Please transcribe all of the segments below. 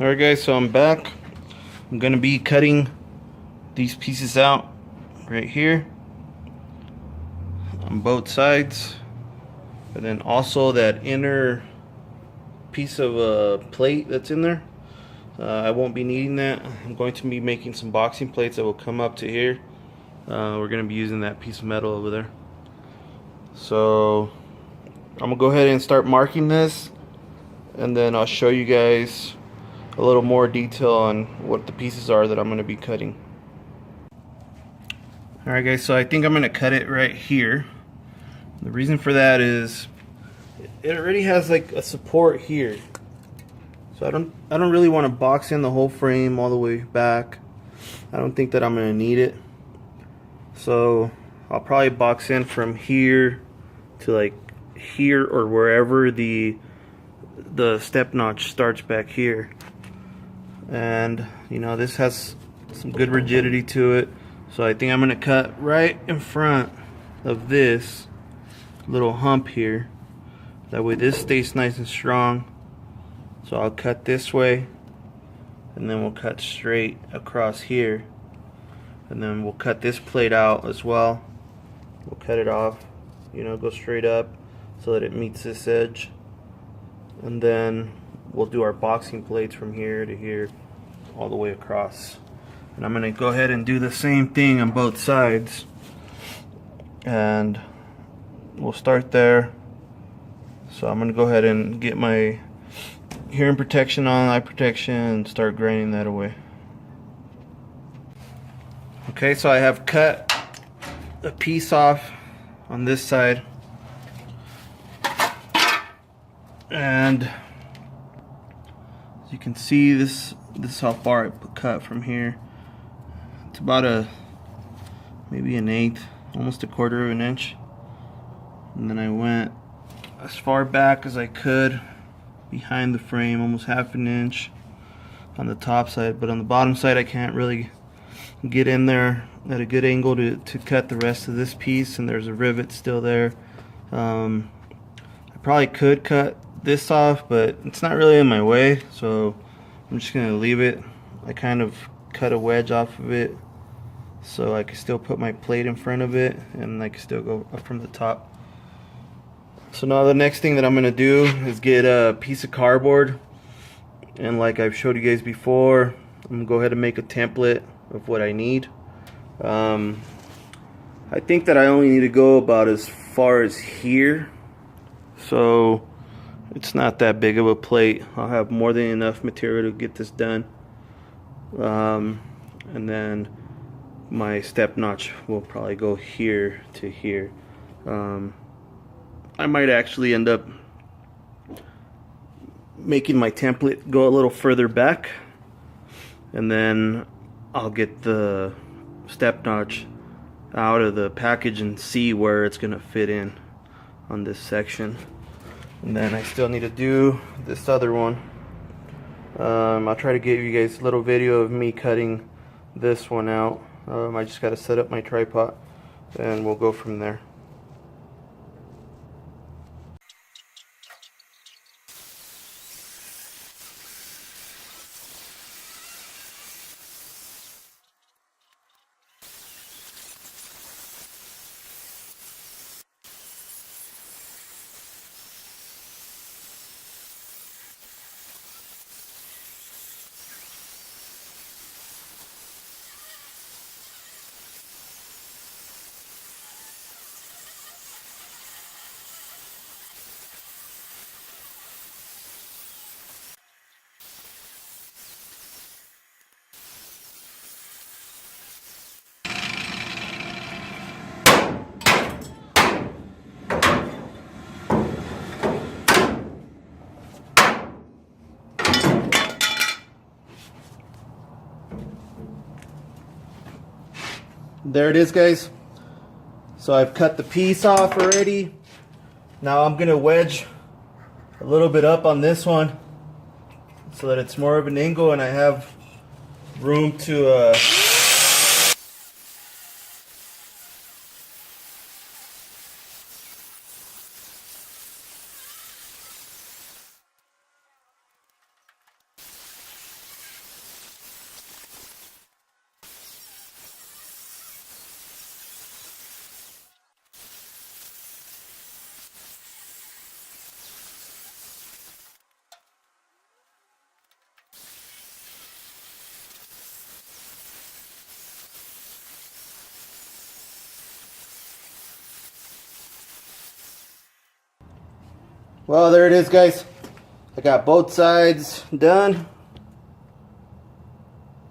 Alright guys, so I'm back. I'm gonna be cutting these pieces out right here on both sides, and then also that inner piece of plate that's in there. I won't be needing that. I'm going to be making some boxing plates that will come up to here. We're gonna be using that piece of metal over there. So I'm gonna go ahead and start marking this, and then I'll show you guys a little more detail on what the pieces are that I'm going to be cutting. Alright guys, so I think I'm going to cut it right here. The reason for that is it already has like a support here. So I don't really want to box in the whole frame all the way back. I don't think that I'm going to need it. So I'll probably box in from here to like here, or wherever the step notch starts back here. And you know, this has some good rigidity to it, so I think I'm gonna cut right in front of this little hump here. That way this stays nice and strong. So I'll cut this way, and then we'll cut straight across here, and then we'll cut this plate out as well. We'll cut it off, you know, go straight up so that it meets this edge, and then we'll do our boxing plates from here to here all the way across. And I'm going to go ahead and do the same thing on both sides, and we'll start there. So I'm going to go ahead and get my hearing protection on, eye protection, and start grinding that away. Okay, so I have cut a piece off on this side, and you can see this is how far I cut from here. It's about maybe an eighth, almost a quarter of an inch. And then I went as far back as I could behind the frame, almost half an inch on the top side, but on the bottom side I can't really get in there at a good angle to cut the rest of this piece, and there's a rivet still there. I probably could cut this off, but it's not really in my way, so I'm just gonna leave it. I kind of cut a wedge off of it so I can still put my plate in front of it, and I can still go up from the top. So now the next thing that I'm gonna do is get a piece of cardboard, and like I've showed you guys before, I'm gonna go ahead and make a template of what I need. I think that I only need to go about as far as here, so it's not that big of a plate. I'll have more than enough material to get this done. And then my step notch will probably go here to here. I might actually end up making my template go a little further back, and then I'll get the step notch out of the package and see where it's gonna fit in on this section. And then I still need to do this other one. I'll try to give you guys a little video of me cutting this one out. I just got to set up my tripod, and we'll go from there. There it is, guys. So I've cut the piece off already. Now I'm gonna wedge a little bit up on this one so that it's more of an angle, and I have room to Well, there it is, guys. I got both sides done,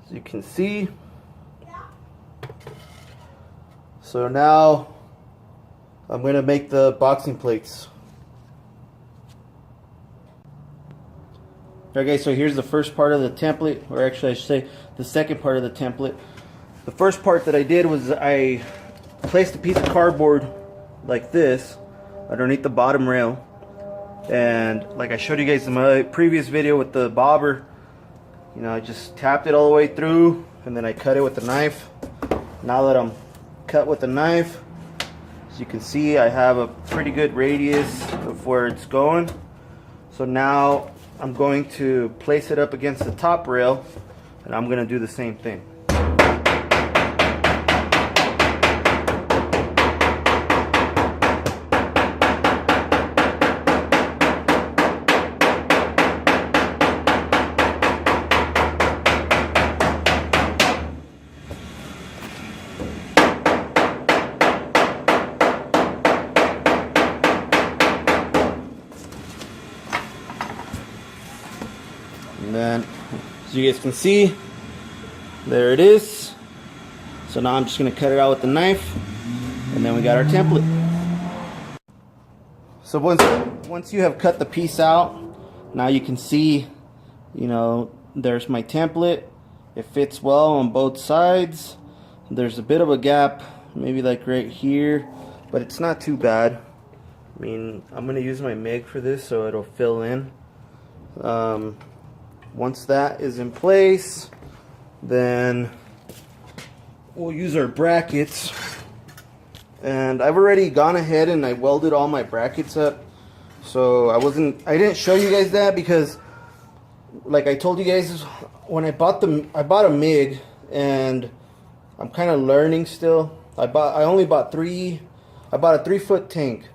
as you can see. So now I'm going to make the boxing plates. Okay, so here's the first part of the template, or actually I should say the second part of the template. The first part that I did was I placed a piece of cardboard like this underneath the bottom rail, and like I showed you guys in my previous video with the bobber, you know, I just tapped it all the way through and then I cut it with the knife. Now that I'm cut with the knife, as you can see, I have a pretty good radius of where it's going. So now I'm going to place it up against the top rail, and I'm going to do the same thing. And then, as you guys can see, there it is. So now I'm just going to cut it out with the knife, and then we got our template. So once you have cut the piece out, now you can see, you know, there's my template. It fits well on both sides. There's a bit of a gap, maybe like right here, but it's not too bad. I mean, I'm going to use my MIG for this so it'll fill in. Once that is in place, then we'll use our brackets. And I've already gone ahead and I welded all my brackets up. So I didn't show you guys that because, like I told you guys, when I bought a MIG, and I'm kind of learning still. I bought a 3-foot tank,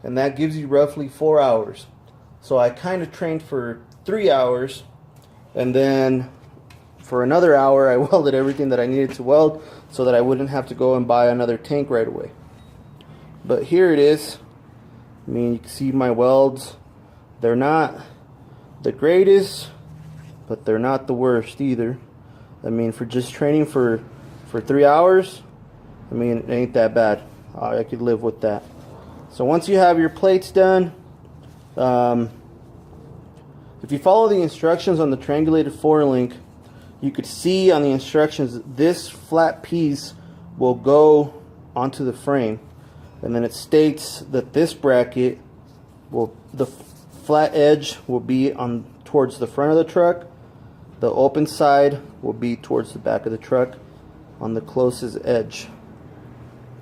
and that gives you roughly 4 hours. So I kind of trained for 3 hours. And then for another hour, I welded everything that I needed to weld so that I wouldn't have to go and buy another tank right away. But here it is. I mean, you can see my welds. They're not the greatest, but they're not the worst either. I mean, for just training for 3 hours, I mean, it ain't that bad. I could live with that. So once you have your plates done, if you follow the instructions on the Triangulated 4-link, you could see on the instructions this flat piece will go onto the frame, and then it states that this bracket the flat edge will be on towards the front of the truck, the open side will be towards the back of the truck on the closest edge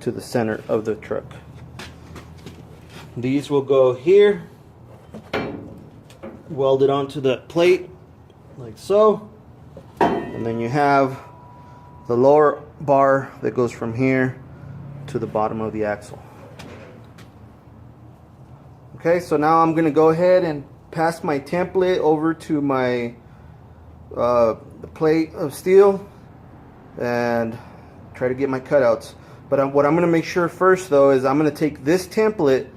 to the center of the truck. These will go here, welded onto the plate like so, and then you have the lower bar that goes from here to the bottom of the axle. Okay, so now I'm going to go ahead and pass my template over to my plate of steel and try to get my cutouts. But what I'm going to make sure first though is I'm going to take this template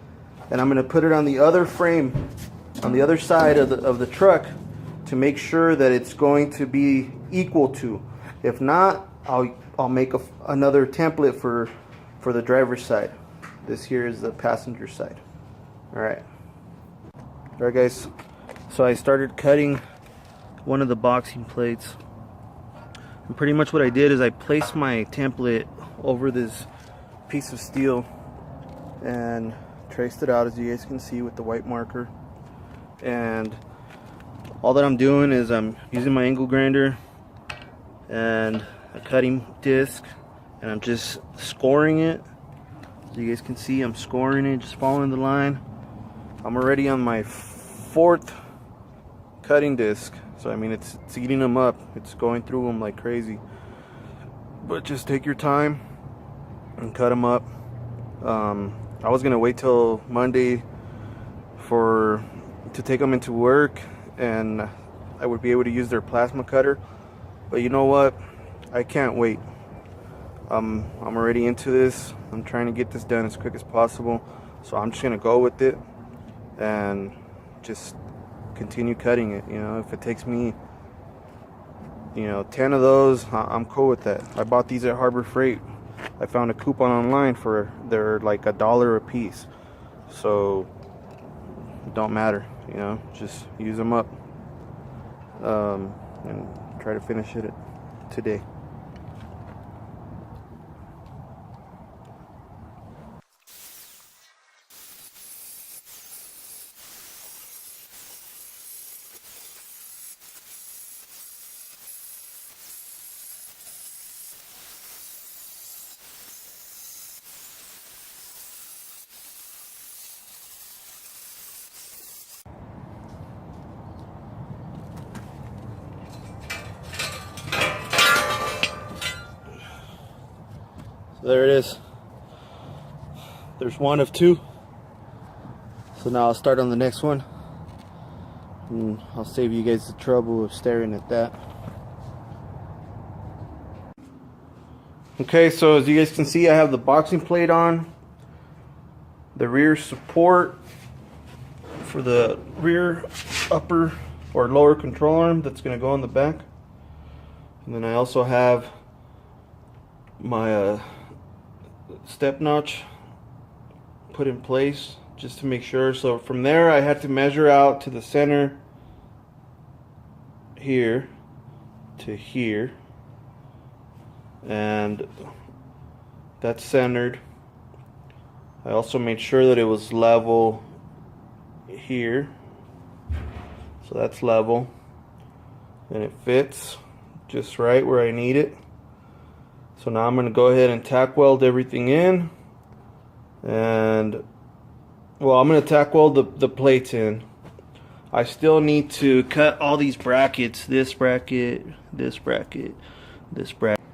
and I'm going to put it on the other frame, on the other side of the truck, to make sure that it's going to be equal to. If not, I'll make another template for the driver's side. This here is the passenger side. Alright guys, so I started cutting one of the boxing plates, and pretty much what I did is I placed my template over this piece of steel and traced it out, as you guys can see, with the white marker. And all that I'm doing is I'm using my angle grinder and a cutting disc, and I'm just scoring it. As you guys can see, I'm scoring it, just following the line. I'm already on my 4th cutting disc, so I mean it's eating them up. It's going through them like crazy. But just take your time and cut them up. I was gonna wait till Monday to take them into work, and I would be able to use their plasma cutter. But you know what? I can't wait. I'm already into this. I'm trying to get this done as quick as possible. So I'm just gonna go with it and just continue cutting it. You know, if it takes me, you know, 10 of those, I'm cool with that. I bought these at Harbor Freight. I found a coupon online for they're like $1 a piece, so it don't matter, you know, just use them up and try to finish it today. So there it is. There's one of two. So now I'll start on the next one, and I'll save you guys the trouble of staring at that. Okay, so as you guys can see, I have the boxing plate on, the rear support for the rear upper or lower control arm that's going to go on the back, and then I also have my step notch put in place just to make sure. So from there I had to measure out to the center here to here, and that's centered. I also made sure that it was level here, so that's level, and it fits just right where I need it. So now I'm going to go ahead and tack weld everything in, and well, I'm going to tack weld the plates in. I still need to cut all these brackets, this bracket, this bracket, this bracket.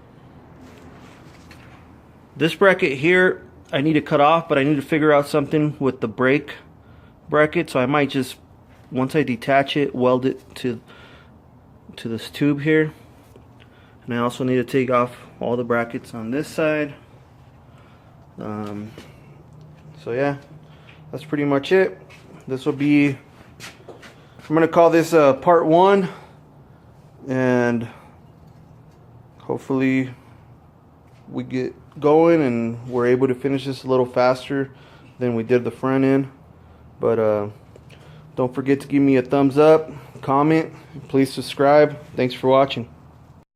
This bracket here I need to cut off, but I need to figure out something with the brake bracket, so I might just, once I detach it, weld it to this tube here. And I also need to take off all the brackets on this side. So yeah, that's pretty much it. This will be, I'm going to call this part 1, and hopefully we get going and we're able to finish this a little faster than we did the front end. But don't forget to give me a thumbs up, comment, please subscribe. Thanks for watching.